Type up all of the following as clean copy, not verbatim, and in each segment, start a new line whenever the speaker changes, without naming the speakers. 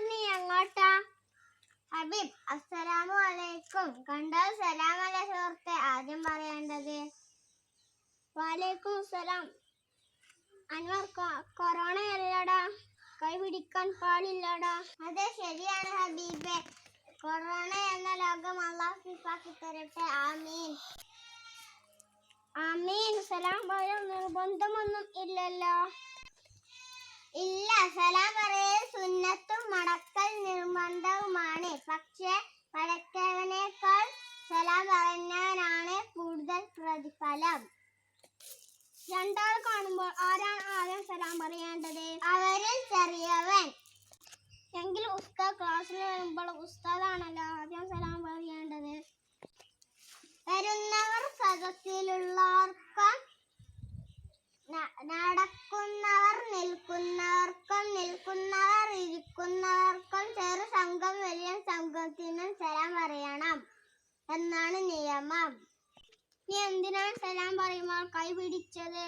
നീ എങ്ങോട്ടാ? ഹബീബ് അസ്സലാമു അലൈക്കും. കണ്ടാൽ സലാം അല്ലേ സുഹൃത്തെ ആദ്യം പറയേണ്ടത്? വലൈക്കും സലാം. അൻവർ, കൊറോണയല്ലടാ, കൈ പിടിക്കാൻ പാടില്ലടാ. അതെ, ശരിയാണ് ഹബീബെ. കൊറോണ എന്ന ലോകം അല്ലാഹു ശിഫാക്കി തരട്ടെ. ആമീൻ ആമീൻ. സലാം പറയാൻ നിർബന്ധമൊന്നും ഇല്ലല്ലോ? ഇല്ല, സലാം പറയൽ സുന്നത്തും മടക്കൽ നിർബന്ധവുമാണ്. പക്ഷേ പടച്ചവനേക്കാൾ സലാം പറഞ്ഞവനാണ് കൂടുതൽ പ്രതിഫലം. രണ്ടാൾ കാണുമ്പോൾ ആരാണ് ആദ്യം സലാം പറയേണ്ടത്? അവരിൽ ചെറിയവൻ. എങ്കിൽ ഉസ്താദ് ക്ലാസ്സിൽ വരുമ്പോൾ ഉസ്താദാണല്ലോ ആദ്യം സലാം പറയേണ്ടത്. വരുന്നവർ സദസ്സിലുള്ളവർക്കും നടക്കുന്നവർ നിൽക്കുന്നവർക്കും നിൽക്കുന്നവർ ഇരിക്കുന്നവർക്കും ചെറു സംഘം വലിയ സംഘത്തിനും സലാം പറയണം എന്നാണ് നിയമം. നീ എന്തിനാണ് സലാം പറയുമ്പോൾ കൈ പിടിച്ചത്?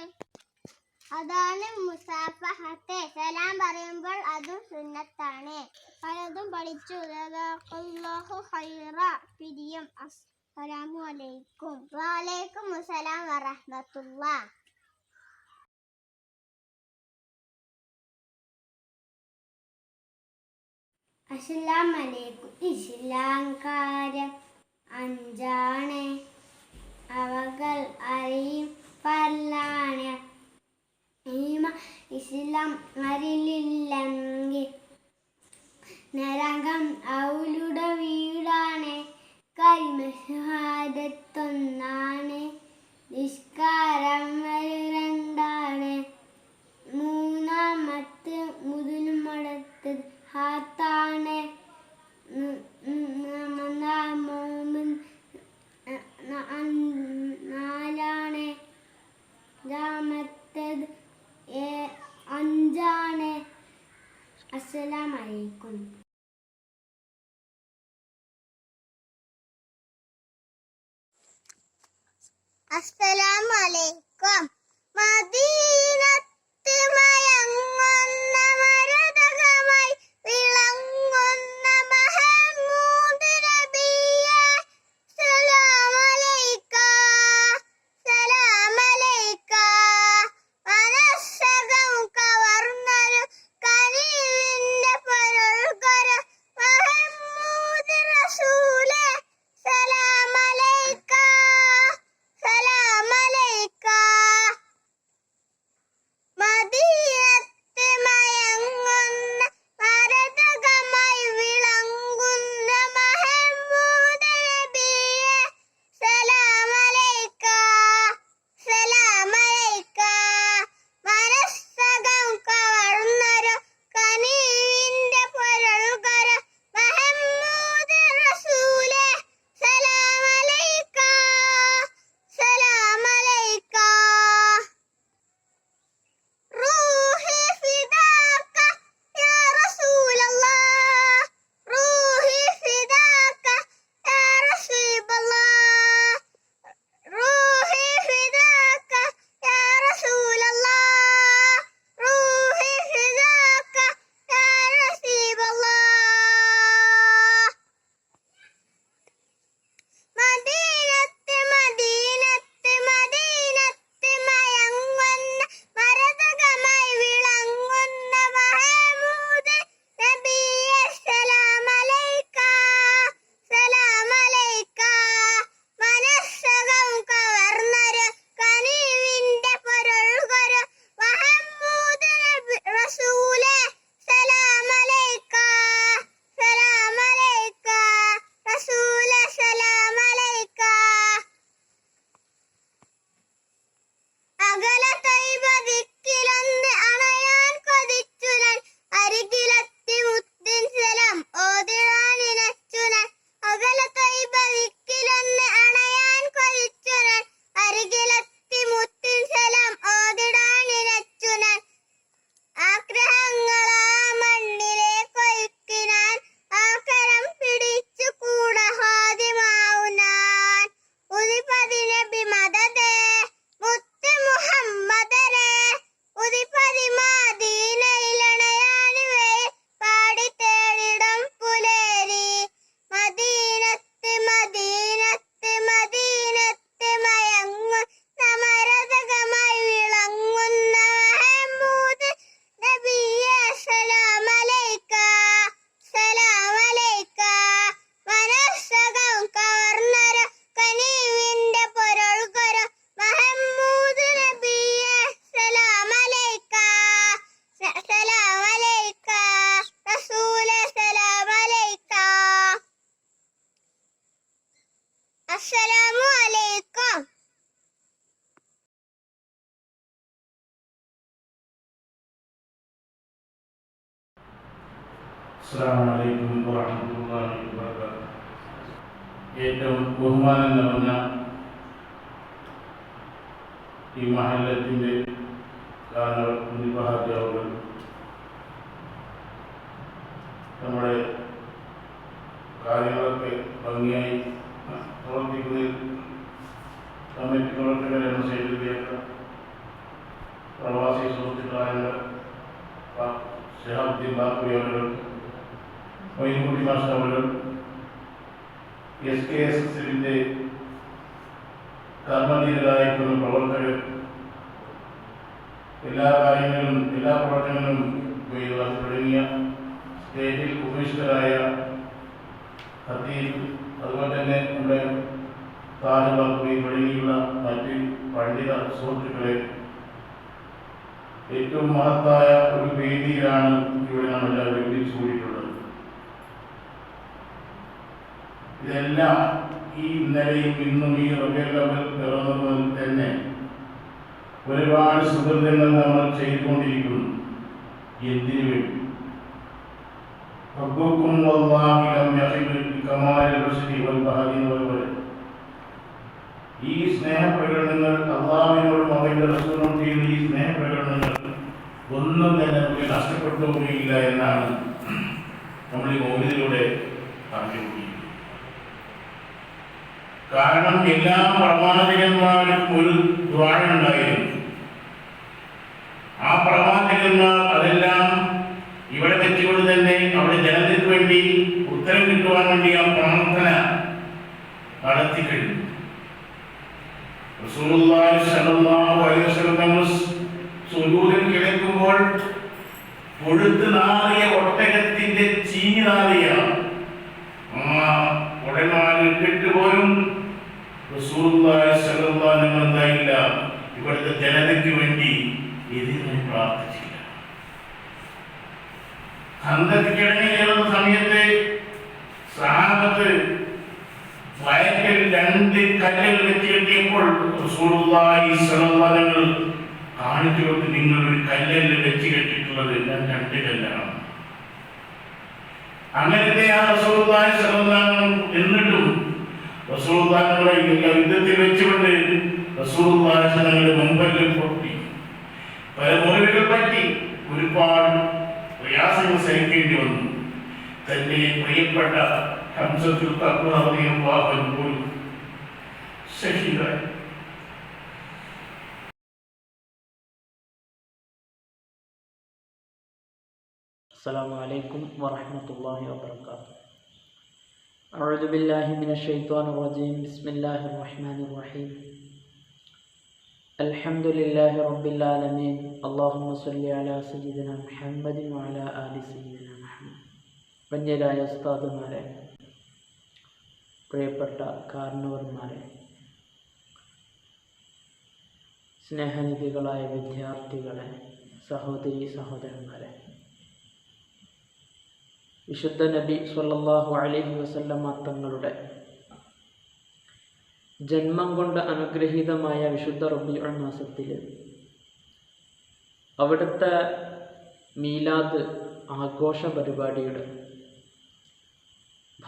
അതാണ് മുസാഫഹത്ത്. സലാം പറയുമ്പോൾ അതും സുന്നത്താണ്. പലതും പഠിച്ചു. ജസാക്കല്ലാഹു ഖൈറ. പിരിയം. അസ്സലാമു അലൈക്കും. വലൈക്കും അസ്സലാം വറഹ്മത്തുള്ളാഹ്. അസ്സലാമു അലൈക്കും. ഇസ്ലാം കാര്യം അഞ്ചാണ്, അവകൾ അറിയും പല്ലാണ്. ഇസ്ലാം അറിയില്ലെങ്കിൽ നരകം അവളുടെ വീടാണ്. കലിമ ഷഹാദത്തൊന്നാണ്, നിസ്കാരം രണ്ടാണ്. മൂന്നാമത്തെ മുതലുമടത്തത് ഹാത്താണ്. നാലാണ്. അഞ്ചാമത്തേത് അഞ്ചാണ്. അസ്സലാമു അലൈക്കും. അസ്സലാമു അലൈക്കും. മദീനത്ത് മയങ്ങുന്ന മരതകമായി വിളങ്ങുന്ന മഹമൂദ് നബിയേ, സലാം അലൈക സലാം അലൈക. മനസ്സകം കവർന്നൊരു കനിവിന്റെ പൊരുൾക്കൊരു മഹമൂദ് റസൂലേ, സലാം അലൈക സലാം അലൈക. മദീനത്ത് മയങ്ങുന്ന മരതക അസ്സലാമു അലൈക്കും.
അസ്സലാമു അലൈക്കും വറഹ്മത്തുള്ളാഹി വബറകാതുഹു. ഏറ്റവും ബഹുമാനം നിറഞ്ഞ ഈ മഹല്ലത്തിൻ്റെ നിർവഹണാധ്യാപകർ, നമ്മുടെ കാര്യങ്ങളൊക്കെ ഭംഗിയായി പ്രവർത്തിക്കുന്നതിൽ കമ്മിറ്റി പ്രവർത്തകരെന്ന് ചെയ്തിരിക്കുക പ്രവാസി സുഹൃത്തുക്കളായ ഷഹാബുദ്ദീൻ ബാപ്പുരി അവർ, മൊയ്ൻകുട്ടി മാസ്റ്റർ അവർ, SKSSന്റെ കർമ്മധീരരായിരിക്കുന്ന പ്രവർത്തകർ, എല്ലാ പ്രവർത്തനങ്ങളും തുടങ്ങിയ സ്റ്റേറ്റിൽ ഉപേക്ഷിതരായ ഖത്തീബ്, അതുപോലെ തന്നെ നമ്മുടെ താജുബാപ്പുരി തുടങ്ങിയുള്ള മറ്റ് പണ്ഡിത സുഹൃത്തുക്കളെ, ഏറ്റവും മഹത്തായ ഒരു വേദിയിലാണ് ഇവിടെ നാം എല്ലാവരും ഒരുമിച്ച് കൂടിയിട്ടുള്ളത്. ഇതെല്ലാം ഈ ഇന്നലെയും ഇന്നും ഈ റബീഉൽ അവ്വൽ പിറന്നതിൽ തന്നെ ഒരുപാട് സുഹൃത്തുക്കൾ നമ്മൾ ചെയ്തുകൊണ്ടിരിക്കുന്നു. എന്തിനു വേണ്ടി? റബ്ബുക്കും വല്ലാഹി ലം യഖിബ് ബികമാലിൽ റുശ്ദി വൽ ബഹദി വൽ ഈ സ്നേഹപ്രകടനങ്ങൾ, അള്ളാഹുവിനോടും അവന്റെ റസൂലിനോടും ചെയ്യുന്ന ഈ സ്നേഹപ്രകടനങ്ങൾ ഒന്നും തന്നെ നമുക്ക് നഷ്ടപ്പെട്ടു പോവുകയില്ല എന്നാണ് നമ്മൾ ഈ മൗലിദിലൂടെ പറഞ്ഞുകൊണ്ടിരിക്കുന്നത്. കാരണം എല്ലാ പ്രവാചകന്മാരും ഒരു ദുആ ഉണ്ടായിരുന്നു. ആ പ്രവാചകന്മാർ അതെല്ലാം ഇവിടെ വെച്ചുകൊണ്ട് തന്നെ അവിടെ ജനതയ്ക്ക് വേണ്ടി ഉത്തരം കിട്ടുവാൻ വേണ്ടി ആ പ്രാർത്ഥന നടത്തി കഴിഞ്ഞു. റസൂലുള്ളാഹി സ്വല്ലല്ലാഹു അലൈഹി വസല്ലം സുജൂദിൽ കിടക്കുമ്പോൾ കൊഴുത്ത് നാറിയ ഒട്ടകത്തിന്റെ ചീഞ്ഞു നാറിയ ഉടനാലിട്ടിട്ട് പോലും റസൂലുള്ളാഹി സ്വല്ലല്ലാഹു അലൈഹി വസല്ലം എന്തായില്ല, ഇവിടുത്തെ ജനതയ്ക്ക് വേണ്ടി ഇതിനെ പ്രാർത്ഥിച്ചില്ല. ഖന്തക്ക് കിടങ്ങി കയറുന്ന സമയത്ത് സഹാബത്ത് വയറ്റിൽ 2 കല്ലുകൾ വെച്ച് കെട്ടിയപ്പോൾ റസൂലുള്ളാഹി സ്വല്ലല്ലാഹു അലൈഹി വസല്ലം കാണിച്ചു കൊടുത്ത്, നിങ്ങൾ ഒരു കല്ലല്ല വെച്ച് കെട്ടിയിട്ടുള്ളത്, ഞാൻ 2 കല്ലാണ്. അങ്ങനത്തെ ആ റസൂലുള്ളാഹി സ്വല്ലല്ലാഹു അലൈഹി വസല്ലം എന്നിട്ടും റസൂലുള്ളാഹിയുടെ യുദ്ധത്തിൽ വെച്ചുകൊണ്ട് റസൂലുള്ളാഹി തങ്ങളുടെ മുമ്പെല്ലാം പൊട്ടി, പല മുറിവുകൾ പറ്റി, ഒരുപാട് പ്രയാസങ്ങൾ സഹിക്കേണ്ടി വന്നു. തന്റെ പ്രിയപ്പെട്ട ഹംസത്തുൽ തഖ്വ റളിയല്ലാഹു അൻഹു പോലും ഷഹീദായി.
السلام عليكم ورحمة الله وبركاته. أعوذ بالله من الشيطان الرجيم. بسم الله الرحمن الرحيم. الحمد لله رب العالمين. اللهم صل على سيدنا محمد وعلى آل سيدنا محمد. വന്യരായ ഉസ്താദുമാരെ, പ്രിയപ്പെട്ട കാരണവർമാരെ, സ്നേഹനിധികളായ വിദ്യാർത്ഥികളെ, സഹോദരി സഹോദരന്മാരെ, വിശുദ്ധ നബി സ്വല്ലല്ലാഹു അലൈഹി വസല്ലമ തങ്ങളുടെ ജന്മം കൊണ്ട് അനുഗ്രഹീതമായ വിശുദ്ധ റബീഉൽ മാസത്തിൽ അവിടുത്തെ മീലാദ് ആഘോഷ പരിപാടിയുടെ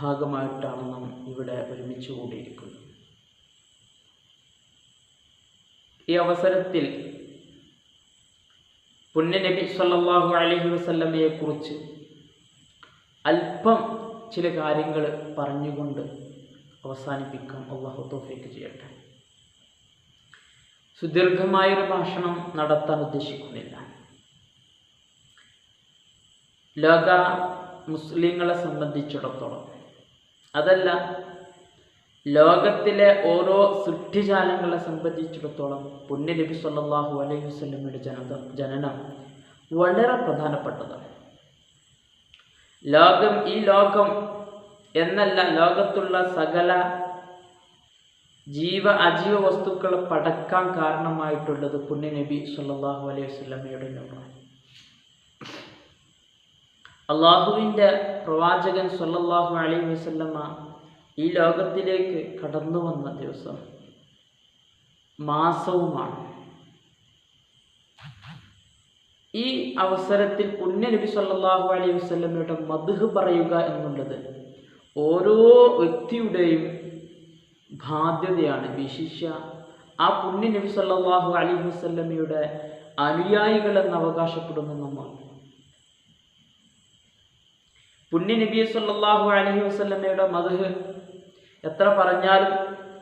ഭാഗമായിട്ടാണ് നാം ഇവിടെ ഒരുമിച്ച് കൂടിയിരിക്കുന്നത്. ഈ അവസരത്തിൽ പുണ്യനബി സ്വല്ലല്ലാഹു അലൈഹി വസല്ലമയെ കുറിച്ച് അല്പം ചില കാര്യങ്ങൾ പറഞ്ഞുകൊണ്ട് അവസാനിപ്പിക്കാൻ അല്ലാഹു തൗഫീഖ് ചെയ്യട്ടെ. സുദീർഘമായൊരു ഭാഷണം നടത്താൻ ഉദ്ദേശിക്കുന്നില്ല. ലോക മുസ്ലിങ്ങളെ സംബന്ധിച്ചിടത്തോളം, അതല്ല ലോകത്തിലെ ഓരോ സൃഷ്ടിജാലങ്ങളെ സംബന്ധിച്ചിടത്തോളം പുണ്യനബി സ്വല്ലല്ലാഹു അലൈഹി വസല്ലമയുടെ ജനനം വളരെ പ്രധാനപ്പെട്ടതാണ്. ഈ ലോകം എന്നല്ല, ലോകത്തുള്ള സകല അജീവ വസ്തുക്കളെ പടക്കാൻ കാരണമായിട്ടുള്ളത് പുണ്യനബി സ്വല്ലല്ലാഹു അലൈഹി വസല്ലമയുടെ ലോകമാണ്. അള്ളാഹുവിൻ്റെ പ്രവാചകൻ സ്വല്ലല്ലാഹു അലൈഹി വസല്ലമ ഈ ലോകത്തിലേക്ക് കടന്നു വന്ന ദിവസം മാസവുമാണ്. ഈ അവസരത്തിൽ പുണ്യ നബി സല്ലല്ലാഹു അലൈഹി വസല്ലമയുടെ മദ്ഹ് പറയുക എന്നുള്ളത് ഓരോ വ്യക്തിയുടെയും ബാധ്യതയാണ്. വിശിഷ്യ ആ പുണ്യ നബി സല്ലല്ലാഹു അലൈഹി വസല്ലമയുടെ അനുയായികൾ എന്ന് അവകാശപ്പെടുന്ന നമ്മൾ പുണ്യ നബി സല്ലല്ലാഹു അലൈഹി വസല്ലമയുടെ മദ്ഹ് എത്ര പറഞ്ഞാലും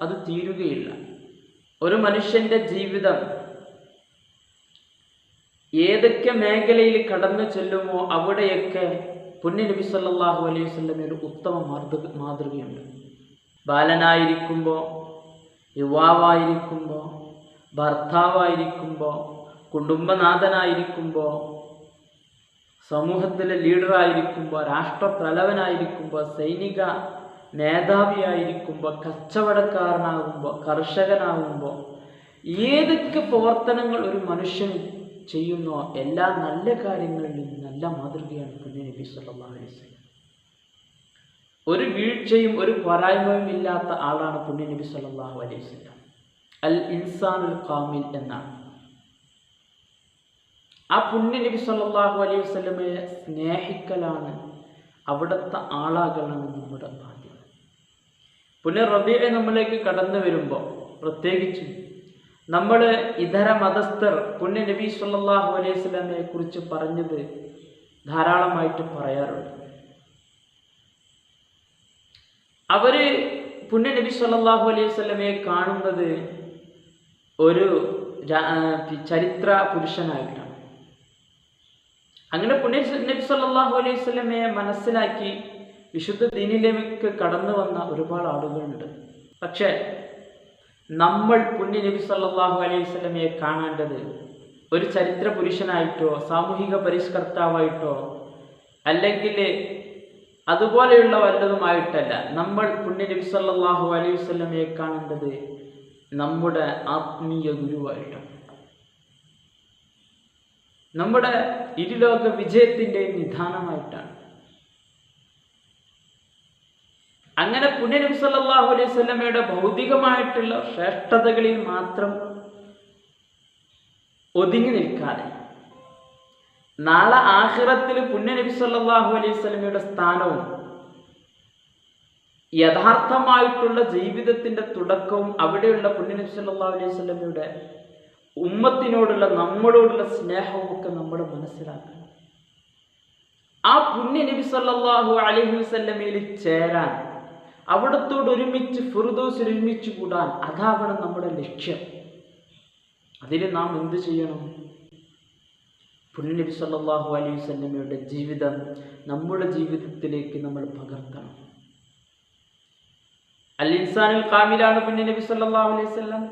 അത് തീരുകയില്ല. ഒരു മനുഷ്യന്റെ ജീവിതം ഏതൊക്കെ മേഖലയിൽ കടന്നു ചെല്ലുമോ അവിടെയൊക്കെ പുണ്യ നബി സല്ലല്ലാഹു അലൈഹി വസല്ലമയുടെ ഉത്തമ മാതൃകയുണ്ട്. ബാലനായിരിക്കുമ്പോൾ, യുവാവായിരിക്കുമ്പോൾ, ഭർത്താവായിരിക്കുമ്പോൾ, കുടുംബനാഥനായിരിക്കുമ്പോൾ, സമൂഹത്തിലെ ലീഡറായിരിക്കുമ്പോൾ, രാഷ്ട്രത്തലവനായിരിക്കുമ്പോൾ, സൈനിക മേധാവിയായിരിക്കുമ്പോൾ, കച്ചവടക്കാരനാകുമ്പോൾ, കർഷകനാകുമ്പോൾ, ഏതൊക്കെ പ്രവർത്തനങ്ങൾ ഒരു മനുഷ്യൻ ചെയ്യുന്നോ എല്ലാ നല്ല കാര്യങ്ങളിലും നല്ല മാതൃകയാണ് പുണ്യ നബി സല്ലല്ലാഹു അലൈഹി വസല്ലം. ഒരു വീഴ്ചയും ഒരു പോരായ്മയും ഇല്ലാത്ത ആളാണ് പുണ്യ നബി സല്ലല്ലാഹു അലൈഹി വസല്ലം. അൽ ഇൻസാനുൽ കാമിൽ എന്നാണ്. ആ പുണ്യ നബി സല്ലല്ലാഹു അലൈഹി വസല്ലമയെ സ്നേഹിക്കലാണ്, അവിടുത്തെ ആളാകലാണ് നമ്മുടെ ബാധ്യത. പുണ്യ റബീഅ നമ്മളിലേക്ക് കടന്നു വരുമ്പോൾ പ്രത്യേകിച്ചും നമ്മൾ ഇതര മതസ്ഥർ പുണ്യ നബി സല്ലല്ലാഹു അലൈഹി വസല്ലമയെ കുറിച്ച് പറഞ്ഞത് ധാരാളമായിട്ട് പറയാറുണ്ട്. അവര് പുണ്യ നബി സല്ലല്ലാഹു അലൈഹി വസല്ലമയെ കാണുന്നത് ഒരു ചരിത്ര പുരുഷനായിട്ടാണ്. അങ്ങനെ പുണ്യ നബി സല്ലല്ലാഹു അലൈഹി വസല്ലമയെ മനസ്സിലാക്കി വിശുദ്ധ ദീനിലേക്ക് കടന്നു വന്ന ഒരുപാട് ആളുകളുണ്ട്. പക്ഷേ നമ്മൾ പുണ്യ നബി സല്ലല്ലാഹു അലൈഹി വസല്ലമയെ കാണേണ്ടത് ഒരു ചരിത്ര പുരുഷനായിട്ടോ സാമൂഹിക പരിഷ്കർത്താവായിട്ടോ അല്ലെങ്കിൽ അതുപോലെയുള്ള വല്ലതുമായിട്ടല്ല. നമ്മൾ പുണ്യ നബി സല്ലല്ലാഹു അലൈഹി വസല്ലമയെ കാണേണ്ടത് നമ്മുടെ ആത്മീയ ഗുരുവായിട്ടാണ്, നമ്മുടെ ഇരുലോക വിജയത്തിൻ്റെ നിധാനമായിട്ടാണ്. അങ്ങനെ പുണ്യ നബി സല്ലല്ലാഹു അലൈഹി വസല്ലമയുടെ ഭൗതികമായിട്ടുള്ള ശ്രേഷ്ഠതകളിൽ മാത്രം ഒതുങ്ങി നിൽക്കാതെ നാളെ ആഖിറത്തിൽ പുണ്യ നബി സല്ലല്ലാഹു അലൈഹി വസല്ലമയുടെ സ്ഥാനവും യഥാർത്ഥമായിട്ടുള്ള ജീവിതത്തിന്റെ തുടക്കവും അവിടെയുള്ള പുണ്യ നബി സല്ലല്ലാഹു അലൈഹി വസല്ലമയുടെ ഉമ്മത്തിനോടുള്ള നമ്മളോടുള്ള സ്നേഹവും ഒക്കെ നമ്മൾ മനസ്സിലാക്കണം. ആ പുണ്യ നബി സല്ലല്ലാഹു അലൈഹി വസല്ലമയിൽ ചേരാൻ, അവിടത്തോട് ഒരുമിച്ച് ഫിർദൗസിൽ ഒരുമിച്ച് കൂടാൻ, അതാവണം നമ്മുടെ ലക്ഷ്യം. അതിന് നാം എന്ത് ചെയ്യണം? പുണ്യ നബി സല്ലല്ലാഹു അലൈഹി വസല്ലമയുടെ ജീവിതം നമ്മുടെ ജീവിതത്തിലേക്ക് നമ്മൾ പകർത്തണം. അൽ ഇൻസാനുൽ കാമിലാണ് പുണ്യ നബി സല്ലല്ലാഹു അലൈഹി വസല്ലം.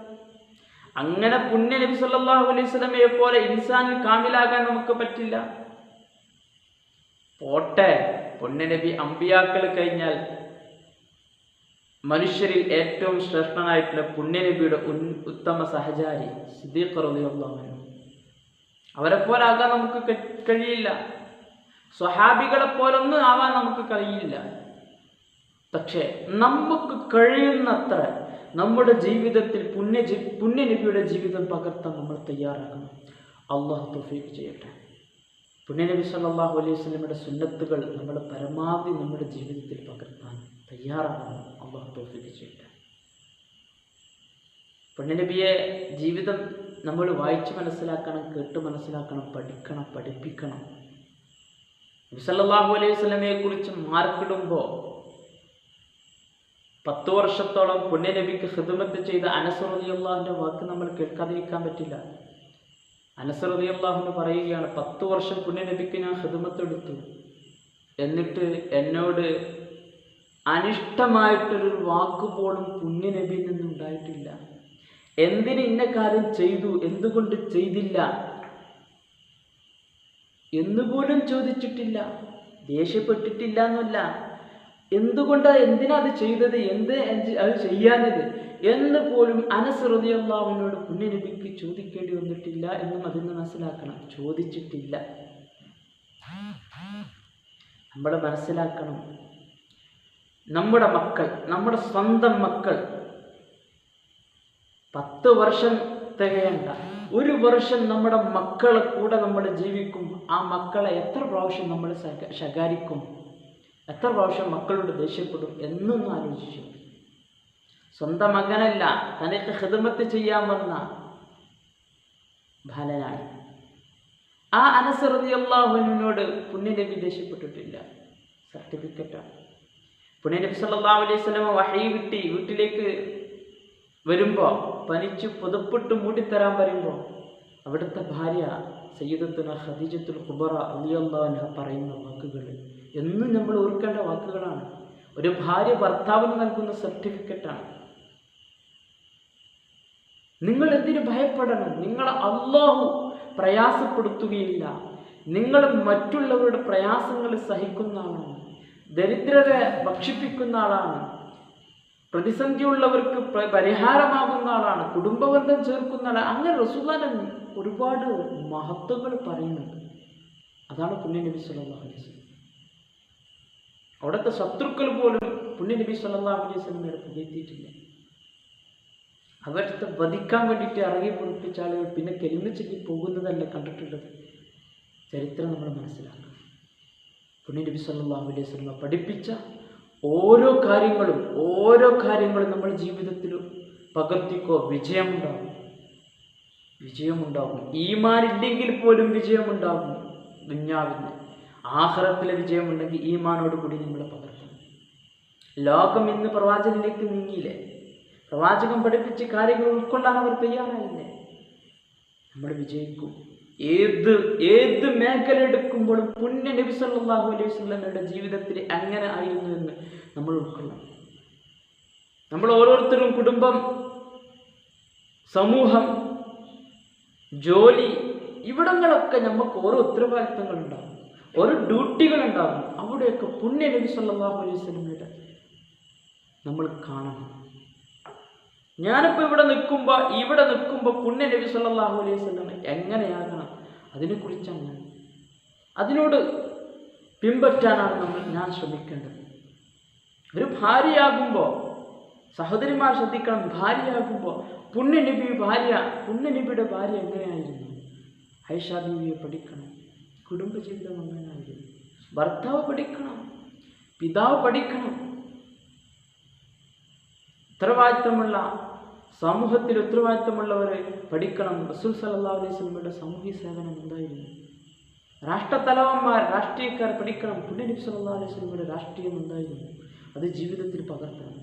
അങ്ങനെ പുണ്യ നബി സല്ലല്ലാഹു അലൈഹി വസല്ലമയെ പോലെ ഇൻസാനുൽ കാമിലാകാൻ നമുക്ക് പറ്റില്ല. പോട്ടെ, പുണ്യ നബി അമ്പിയാക്കൾ കഴിഞ്ഞാൽ മനുഷ്യരിൽ ഏറ്റവും ശ്രേഷ്ഠനായിട്ടുള്ള പുണ്യനബിയുടെ ഉത്തമ സഹചാരി സിദ്ദീഖ് റളിയല്ലാഹു അൻഹു, അവരെ പോലെ ആകാൻ നമുക്ക് കഴിയില്ല. സ്വഹാബികളെ പോലൊന്നും ആവാൻ നമുക്ക് കഴിയില്ല. പക്ഷേ നമുക്ക് കഴിയുന്നത്ര നമ്മുടെ ജീവിതത്തിൽ പുണ്യനബിയുടെ ജീവിതം പകർത്താൻ നമ്മൾ തയ്യാറാകണം. അള്ളാഹു തൗഫീഖ് ചെയ്യട്ടെ. പുണ്യനബി സല്ലല്ലാഹു അലൈഹി വസല്ലമയുടെ സുന്നത്തുകൾ നമ്മൾ പരമാവധി നമ്മുടെ ജീവിതത്തിൽ പകർത്താൻ തയ്യാറാകണം. അള്ളാഹു തൗഫീഖ് ചെയ്യട്ടെ. പുണ്യനബിയെ ജീവിതം നമ്മൾ വായിച്ച് മനസ്സിലാക്കണം, കേട്ട് മനസ്സിലാക്കണം, പഠിക്കണം, പഠിപ്പിക്കണം. നബി സല്ലല്ലാഹു അലൈഹി വസല്ലമയെ കുറിച്ച് മാർക്കിടുമ്പോൾ 10 വർഷത്തോളം പുണ്യനബിക്ക് ഖിദ്മത്ത് ചെയ്ത അനസ് റളിയല്ലാഹുവിന്റെ വാക്ക് നമ്മൾ കേൾക്കാതിരിക്കാൻ പറ്റില്ല. അനസ് റളിയല്ലാഹു പറയുകയാണ്, 10 വർഷം പുണ്യനബിക്ക് ഞാൻ ഖിദ്മത്ത് എടുത്തു, എന്നിട്ട് എന്നോട് അനിഷ്ടമായിട്ടൊരു വാക്കുപോലും പുണ്യനബിയിൽ നിന്നുണ്ടായിട്ടില്ല. എന്തിന് ഇന്ന കാര്യം ചെയ്തു, എന്തുകൊണ്ട് ചെയ്തില്ല എന്നുപോലും ചോദിച്ചിട്ടില്ല. ദേഷ്യപ്പെട്ടിട്ടില്ല എന്നല്ല, എന്തിനാ അത് ചെയ്തത്, അത് ചെയ്യാഞ്ഞത് എന്ന് പോലും അനസ് റളിയല്ലാഹുവിനോട് പുണ്യനബിക്ക് ചോദിക്കേണ്ടി വന്നിട്ടില്ല എന്നും അതിന് മനസ്സിലാക്കണം. ചോദിച്ചിട്ടില്ല. നമ്മൾ മനസ്സിലാക്കണം, നമ്മുടെ മക്കൾ, നമ്മുടെ സ്വന്തം മക്കൾ 10 വർഷം തികയണ്ട, 1 വർഷം നമ്മുടെ മക്കളെ കൂടെ നമ്മൾ ജീവിക്കും. ആ മക്കളെ എത്ര പ്രാവശ്യം നമ്മൾ ശകാരിക്കും, എത്ര പ്രാവശ്യം മക്കളോട് ദേഷ്യപ്പെടും എന്നൊന്നും ആലോചിച്ചു. സ്വന്തം മകനല്ല, തനിക്ക് ഖിദ്മത്ത് ചെയ്യാൻ വന്ന ബാലനാണ്. ആ അനസ് റളിയല്ലാഹു അൻഹുവിനോട് പുണ്യനബി ദേഷ്യപ്പെട്ടിട്ടില്ല. സർട്ടിഫിക്കറ്റാണ്. പുണ്യനബി സല്ലല്ലാഹു അലൈഹി വസല്ലം വഹീ കിട്ടി വീട്ടിലേക്ക് വരുമ്പോൾ പനിച്ച് പുതപ്പിട്ട് മൂടിത്തരാൻ പറയുമ്പോൾ അവിടുത്തെ ഭാര്യ സയ്യിദത്തുന ഖദീജത്തുൽ കുബറ റളിയല്ലാഹു അൻഹ പറയുന്ന വാക്കുകൾ എന്നും നമ്മൾ ഓർക്കേണ്ട വാക്കുകളാണ്. ഒരു ഭാര്യ ഭർത്താവിന് നൽകുന്ന സർട്ടിഫിക്കറ്റാണ്. നിങ്ങൾ എന്തിനു ഭയപ്പെടണം? നിങ്ങൾ അല്ലാഹു പ്രയാസപ്പെടുത്തുകയില്ല. നിങ്ങൾ മറ്റുള്ളവരുടെ പ്രയാസങ്ങൾ സഹിക്കുന്ന ആളാണ്, ദരിദ്രരെ ഭക്ഷിപ്പിക്കുന്ന ആളാണ്, പ്രതിസന്ധിയുള്ളവർക്ക് പരിഹാരമാകുന്ന ആളാണ്, കുടുംബബന്ധം ചേർക്കുന്ന ആളാണ്. അങ്ങനെ റസൂലുള്ളാഹി ഒരുപാട് മഹത്വങ്ങൾ പറയുന്നുണ്ട്. അതാണ് പുണ്യനബി സല്ലല്ലാഹു അലൈഹി വസല്ലം. അവിടുത്തെ ശത്രുക്കൾ പോലും പുണ്യനബി സല്ലല്ലാഹു അലൈഹി വസല്ലമയെ പുകഴ്ത്തിയിട്ടില്ല. അവരുടെ വധിക്കാൻ വേണ്ടിയിട്ട് ഇറങ്ങി പൊളിപ്പിച്ച ആളുകൾ പിന്നെ കെലിമ ചൊല്ലി പോകുന്നതല്ല കണ്ടിട്ടുള്ളത്. ചരിത്രം നമ്മൾ മനസ്സിലാക്കണം. പുണ്യനബി സല്ലല്ലാഹു അലൈഹി വസല്ലം പഠിപ്പിച്ച ഓരോ കാര്യങ്ങളും നമ്മുടെ ജീവിതത്തിൽ പകർത്തിക്കോ, വിജയമുണ്ടാകും. ഈമാനില്ലെങ്കിൽ പോലും വിജയമുണ്ടാകും. ദുനിയാവിന് ആഖിറത്തിലെ വിജയമുണ്ടെങ്കിൽ ഈമാനോട് കൂടി നമ്മൾ പകർത്തണം. ലോകം ഇന്ന് പ്രവാചകനിലേക്ക് നീങ്ങിയില്ലേ? പ്രവാചകൻ പഠിപ്പിച്ച കാര്യങ്ങൾ ഉൾക്കൊള്ളാൻ അവർ തയ്യാറായില്ലേ? നമ്മൾ വിജയിക്കും. ഏത് മേഖല എടുക്കുമ്പോഴും പുണ്യ നബി സല്ലല്ലാഹു അലൈഹി വസല്ലമയുടെ ജീവിതത്തിൽ അങ്ങനെ ആയിരുന്നു എന്ന് നമ്മൾ ഉൾക്കൊള്ളണം. നമ്മൾ ഓരോരുത്തരും കുടുംബം, സമൂഹം, ജോലി, ഇവിടങ്ങളൊക്കെ നമുക്ക് ഓരോ ഉത്തരവാദിത്തങ്ങളുണ്ടാകും, ഓരോ ഡ്യൂട്ടികളുണ്ടാകും. അവിടെയൊക്കെ പുണ്യ നബി സല്ലല്ലാഹു അലൈഹി വസല്ലമയുടെ നമ്മൾ കാണണം. ഞാനിപ്പോൾ ഇവിടെ നിൽക്കുമ്പോൾ പുണ്യ നബി സല്ലല്ലാഹു അലൈഹി വസല്ലം എങ്ങനെയാകണം, അതിനെക്കുറിച്ചാണ് അതിനോട് പിൻപറ്റാനാണ് ഞാൻ ശ്രമിക്കേണ്ടത്. ഒരു ഭാര്യയാകുമ്പോൾ സഹോദരിമാർ ശ്രദ്ധിക്കണം. ഭാര്യയാകുമ്പോൾ പുണ്യനബിയുടെ ഭാര്യ എങ്ങനെയായിരുന്നു? ആയിഷ ബീവിയെ പഠിക്കണം. കുടുംബജീവിതം എങ്ങനെയായിരുന്നു? ഭർത്താവ് പഠിക്കണം, പിതാവ് പഠിക്കണം. ഉത്തരവാദിത്തമുള്ള സമൂഹത്തിൽ ഉത്തരവാദിത്തമുള്ളവരെ പഠിക്കണം. റസൂൽ സല്ലല്ലാഹു അലൈഹി വസല്ലമയുടെ സാമൂഹ്യ സേവനം എന്തായിരുന്നു? രാഷ്ട്രത്തലവന്മാർ, രാഷ്ട്രീയക്കാർ പഠിക്കണം. പുണ്യ നബി സല്ലല്ലാഹു അലൈഹി വസല്ലമയുടെ രാഷ്ട്രീയം എന്തായിരുന്നു? അത് ജീവിതത്തിൽ പകർത്തണം.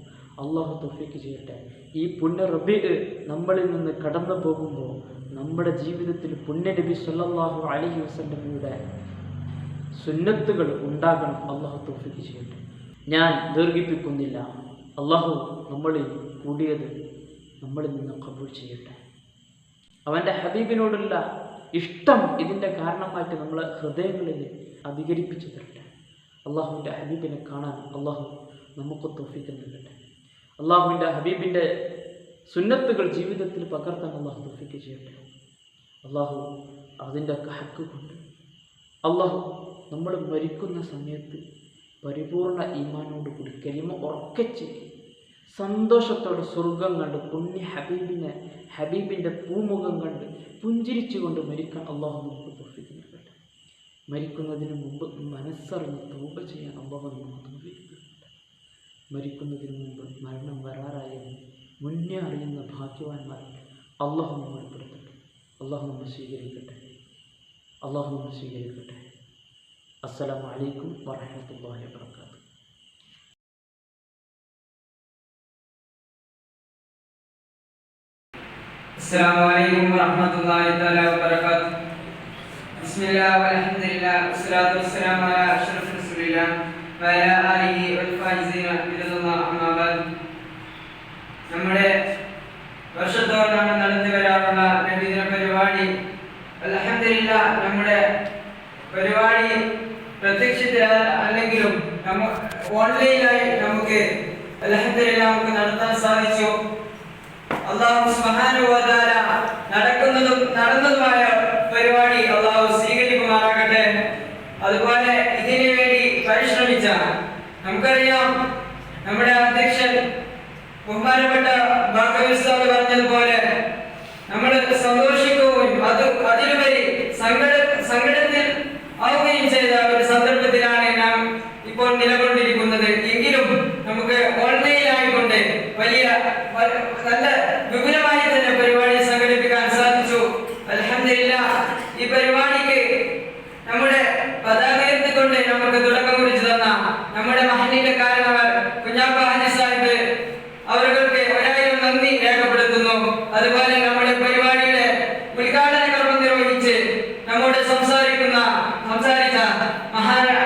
അള്ളാഹു തൗഫീഖ് ചെയ്യട്ടെ. ഈ പുണ്യ റബീഅ് നമ്മളിൽ നിന്ന് കടന്നു പോകുമ്പോൾ നമ്മുടെ ജീവിതത്തിൽ പുണ്യ നബി സല്ലല്ലാഹു അലൈഹി വസല്ലമയുടെ സുന്നത്തുകൾ ഉണ്ടാകണം. അള്ളാഹു തൗഫീഖ് ചെയ്യട്ടെ. ഞാൻ ദീർഘിപ്പിക്കുന്നില്ല. അള്ളാഹു നമ്മളിൽ കൂടിയത് നമ്മളിൽ നിന്ന് ഖബൂൽ ചെയ്യട്ടെ. അവൻ്റെ ഹബീബിനോടുള്ള ഇഷ്ടം ഇതിൻ്റെ കാരണമായിട്ട് നമ്മളെ ഹൃദയങ്ങളിൽ അധികരിപ്പിച്ചു തരട്ടെ. അള്ളാഹുവിൻ്റെ ഹബീബിനെ കാണാൻ അള്ളാഹു നമുക്ക് തൗഫീഖ് നൽകട്ടെ. അള്ളാഹുവിൻ്റെ ഹബീബിൻ്റെ സുന്നത്തുകൾ ജീവിതത്തിൽ പകർത്താൻ അള്ളാഹു തൗഫീഖ് ചെയ്യട്ടെ. അള്ളാഹു അതിൻ്റെ ഹക്ക് കൊണ്ട് അള്ളാഹു നമ്മൾ മരിക്കുന്ന സമയത്ത് പരിപൂർണ ഈമാനോട് കൂടി കലിമ ഉറക്കച്ച് സന്തോഷത്തോടെ സ്വർഗം കണ്ട് പുണ്യ ഹബീബിൻ്റെ പൂമുഖം കണ്ട് പുഞ്ചിരിച്ചുകൊണ്ട് മരിക്കാൻ അള്ളാഹു നമുക്ക് തൗഫീഖ് നൽകട്ടെ. മരിക്കുന്നതിന് മുമ്പ് മനസ്സറിഞ്ഞ് തൗബ ചെയ്യാൻ അള്ളാഹു നമുക്ക് തൗഫീഖ് നൽകട്ടെ. മരിക്കുന്നതിന് മുമ്പ് മരണം വരാറായെന്ന് മുന്നേ അറിയുന്ന ഭാഗ്യവാന്മാർ അള്ളാഹു നമ്മൾ ഉൾപ്പെടുത്തട്ടെ. അള്ളാഹു നമ്മെ സ്വീകരിക്കട്ടെ. അസ്സലാമു അലൈക്കും വറഹ്മത്തുള്ളാഹി വബറകാതുഹു.
السلام عليكم ورحمة الله تعالى وبركاته. بسم الله والحمد لله والصلاة والسلام على أشرف رسول الله وعلى آله والفائزين برضا الله أما بعد. നമ്മുടെ വർഷത്തോളം നടന്നു വരാറുള്ള നബിദിന പരിപാടി അൽഹംദുലില്ലാഹ് നമ്മുടെ പരിപാടി പ്രത്യക്ഷത്തിൽ അല്ലെങ്കിലും ഓൺലൈനായി നമുക്ക് അൽഹംദുലില്ലാഹ് നമുക്ക് നടത്താൻ സാധിച്ചു. അല്ലാഹു സുബ്ഹാനഹു വ തആല നടന്നതുമായ പരിപാടി അല്ലാഹു സ്വീകരിക്കുമാറാകട്ടെ. അതുപോലെ ഇതിനു വേണ്ടി പരിശ്രമിച്ച നമുക്കറിയാം ബഹുമാനപ്പെട്ട ബാക്കവി ഉസ്താദ് പറഞ്ഞതുപോലെ നമ്മൾ സന്തോഷിക്കുകയും അതിലുപരി സങ്കടത്തിൽ ആവുകയും ചെയ്ത ഒരു സന്ദർഭത്തിലാണ് നാം ഇപ്പോൾ നിലകൊണ്ടിരിക്കുന്നത്. എങ്കിലും നമുക്ക് ഓൺലൈനായിക്കൊണ്ട് വലിയ നല്ല വിപുലമായി തന്നെ പരിപാടി സംഘടിപ്പിക്കാൻ സാധിച്ചു. അൽഹംദുലില്ലാഹ്. ഈ പരിപാടിക്ക് നമ്മുടെ പതാക ഉയർത്തിക്കൊണ്ട് നമുക്ക് തുടക്കം കുറിച്ചു തന്ന നമ്മുടെ മഹല്ലിന്റെ കാരണവർ കുഞ്ഞാപ്പ ഹാജി സാഹിബ് അവർക്ക് 1000 നന്ദി രേഖപ്പെടുത്തുന്നു. അതുപോലെ നമ്മുടെ പരിപാടിയുടെ ഉദ്ഘാടന കർമ്മം നിർവഹിച്ച് നമ്മോട് സംസാരിച്ച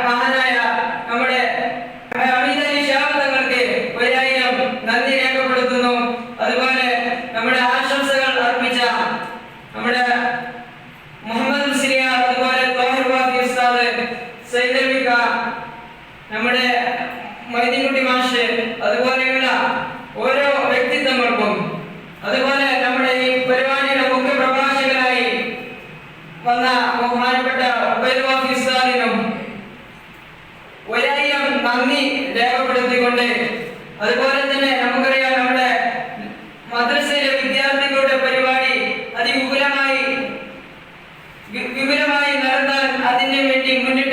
മഹാനായ നമ്മുടെ അമീദ് അലി ഷാഹ് തങ്ങൾക്ക് 1000 നന്ദി രേഖപ്പെടുത്തുന്നു. അതുപോലെ നമ്മുടെ ആശംസകൾ അർപ്പിച്ച നമ്മുടെ മുഹമ്മദ് മുസ്ലിയാർ, അതുപോലെ തോഹിർ വാഫി ഉസ്താദ്, സൈദൽവിക, നമ്മുടെ മൈദിൻകുട്ടി മാഷ്, അതുപോലെയുള്ള ഓരോ വ്യക്തിത്വങ്ങൾക്കും, അതുപോലെ നമ്മുടെ ഈ പരിപാടിയുടെ മുഖ്യ പ്രഭാഷകനായി വന്ന ബഹുമാനപ്പെട്ട ഉബൈദ് വാഫി ഉസ്താദിനും 1000 നന്ദി രേഖപ്പെടുത്തിക്കൊണ്ട്, അതുപോലെ തന്നെ നമുക്കറിയാം നമ്മുടെ മദ്രസയിലെ വിദ്യാർത്ഥികളുടെ പരിപാടി അതിവിപുലമായി നടത്താൻ അതിനു വേണ്ടി മുന്നിൽ